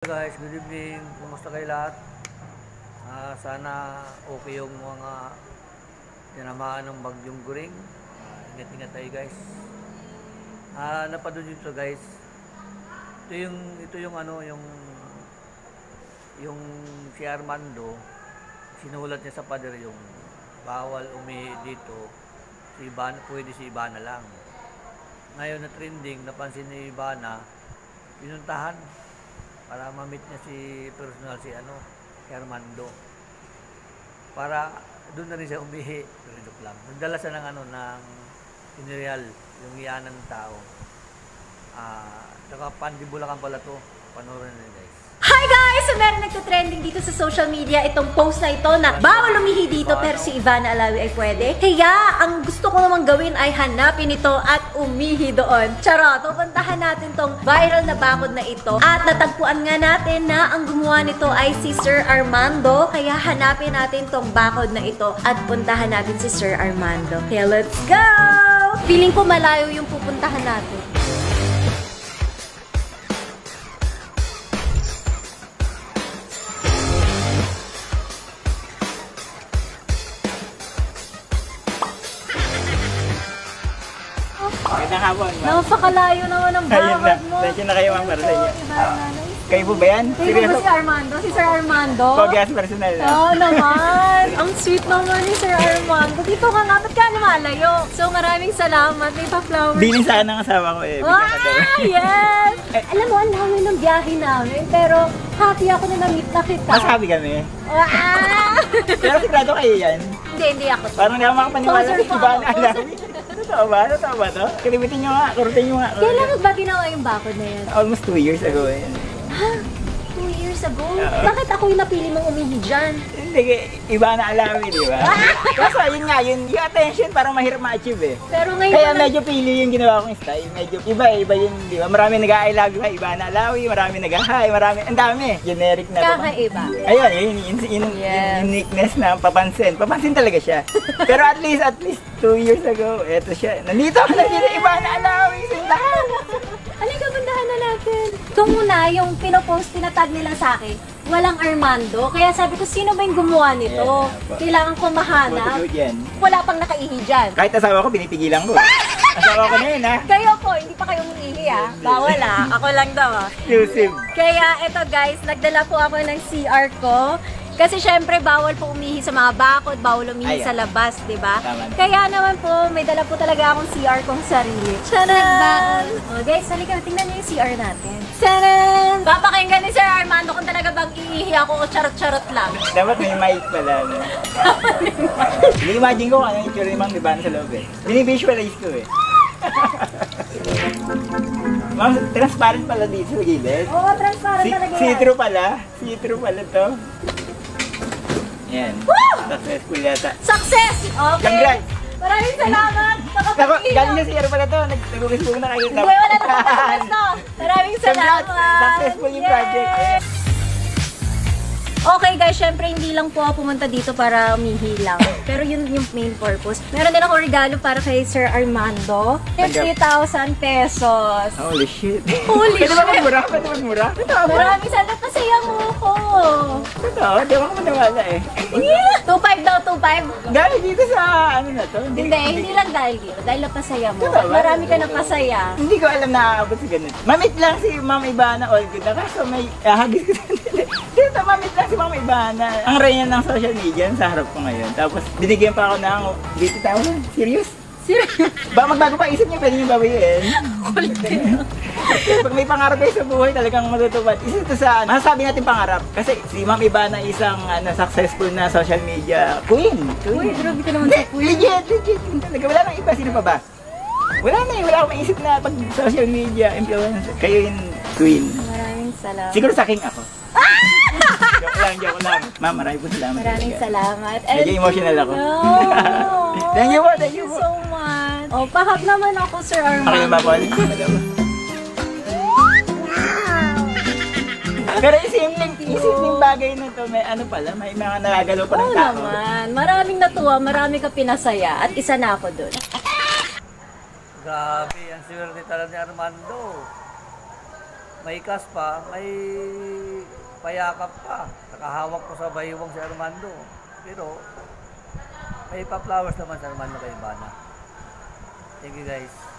Guys, good evening. Kumusta kayo lahat? Sana okay yung mga tinamaan ng bagyong Guring. Ingat-ingat tayo guys. Napadod dito guys. Ito yung ano, yung si Armando, sinulat niya sa pader yung bawal umihi dito. Si Ivana, pwede si Ivana lang. Ngayon na trending, napansin ni Ivana, pinuntahan para ma-meet niya si Armando. Para doon na rin siya umihi. Pero lang. Nagdala siya ng ng Inreal, yung iyanan ng tao. Saka Pandibulacan pala to. Panoorin na guys. Hi guys! So meron nagka-trending dito sa social media itong post na ito na bawal umihi dito pero si Ivana Alawi ay pwede. Kaya ang gusto ko namang gawin ay hanapin ito at umihi doon. Charot! Pupuntahan natin tong viral na bakod na ito at natagpuan nga natin na ang gumawa nito ay si Sir Armando. Kaya hanapin natin tong bakod na ito at puntahan natin si Sir Armando. Kaya let's go! Feeling ko malayo yung pupuntahan natin. Magandang hapon, ma'am. Napakalayo naman ang bakod mo. Thank you na kayo, ma'am, para sa inyo. Kayo po ba yan? Kayo po si Armando? Si Sir Armando? Pogyas personal. Oo naman. Ang sweet naman ni Sir Armando. Dito ka nga. Ba't ka lumalayo? So maraming salamat. May pa-flower. Binin sana ng asawa ko eh. Yes! Alam mo, ang lamin ng biyahe namin. Pero happy ako na na-meet na kita. Mas happy kami. Pero sigurado kayo yan. Hindi ako. Parang hindi ako makapaniwala sa iba na alam. Totoo ba? Totoo ba to? Kalimutin nyo nga. Kurutin nyo nga. Kailan ba ginawa yung bakod na yan? Almost 2 years ago eh. Ha? 2 years ago? Bakit ako yung napili mong umihi dyan? Hindi, iba na Alawi, di ba? Kaso yun nga, yung attention parang mahirap ma-achieve eh. Pero ngayon kaya medyo pili yung ginawa kong style. Medyo iba yun, di ba? Marami nag-I love you, iba na Alawi, marami nag-hi, marami, ang dami. Generic na. Kakaiba. Ayun, yung uniqueness na papansin. Papansin talaga siya. Pero at least 2 years ago, eto siya. Nandito ako na dito, iba na Alawi, sintahan. Halika, puntahan na natin. Ito muna, yung pinopost, tinatag nila sa akin, walang Armando. Kaya sabi ko, sino ba yung gumawa nito? Kailangan ko mahanap. Wala pang nakaihi dyan. Kahit asawa ko, pinipigilan ko. Asawa ko na yun, ha? Kayo po, hindi pa kayo umiihi, ha? Bawal, ha? Ako lang daw, ha? Exclusive. Kaya, eto guys, nagdala po ako ng CR ko. Kasi syempre, bawal po umihi sa mga bakod, bawal umihi sa labas, di ba? Kaya naman po, may dala po talaga akong CR kong sarili. Charan! O guys, halika, tingnan niyo yung CR natin. Charan! Papakinggan ni Sir Armando kung talaga bang iihi ako o charot-charot lang. Dapat may mic pala, no? Imagine ko ano yung itsura ni Ma'am Ivana sa loob eh. Bini-visualize ko eh. Ma'am, transparent pala dito sa gilid. Oo, transparent talaga yan. See-through pala. See-through pala to. Yan. Successful yata. Success! Okay. Congrats! Maraming salamat! Galing na CR pala to. Nag-uwisbog na kayo. Hindi, wala na pagkakakas to. Maraming salamat! Congrats! Successful yung project. Okay guys, syempre hindi lang po ako pumunta dito para umihi lang. Pero yun yung main purpose. Meron din ako regalo para kay Sir Armando. 3,000 pesos. Holy shit. Holy shit. Pwede ba magmura? Pwede magmura? Maraming salamat. Pasaya mo ako. Totoo, di ako maniwala eh. 2,500 daw, 2,500. Galing dito sa ano na to? Hindi lang dahil dito. Dahil napasaya mo. Marami ka napasaya. Hindi ko alam na aabot sa ganun. Mamit lang si Ma'am Ivana all good na. Kaso may hagis ko dito, mamit lang si Ma'am Ivana. Ang reyna ng social media sa harap ko ngayon. Tapos binigyan pa ako ng 80,000. Serious? Serious? Ba magbago pa isip niyo, pwede niyo babayin. Pag may pangarap kayo sa buhay, talagang matutupad. Isa ito sa, masasabi natin pangarap. Kasi si Ma'am Ivana isang successful na social media queen. Uy, grabe ka naman sa queen. Legit. Talaga, wala nang iba. Sino pa ba? Wala na eh. Wala akong maisip na pag social media influencer. Kayo yung queen. Maraming salamat. Siguro sa king ako. Joke lang. Ma'am, maraming po salamat. Maraming salamat. Medyo emotional ako. No. Thank you po. Thank you so much. Oh, pahap naman ako, Sir Armando. Okay ba po? Pero isipling bagay na to, may ano pala, may mga nagagalaw pa ng tao. Naman. Maraming natuwa, marami ka pinasaya. At isa na ako dun. Grabe, ang swerte talaga ni Armando. may kas pa, may payakap pa. Nakahawak ko sa baywang si Armando. Pero, may pa-flowers naman si Armando kay Ivana. Thank you guys.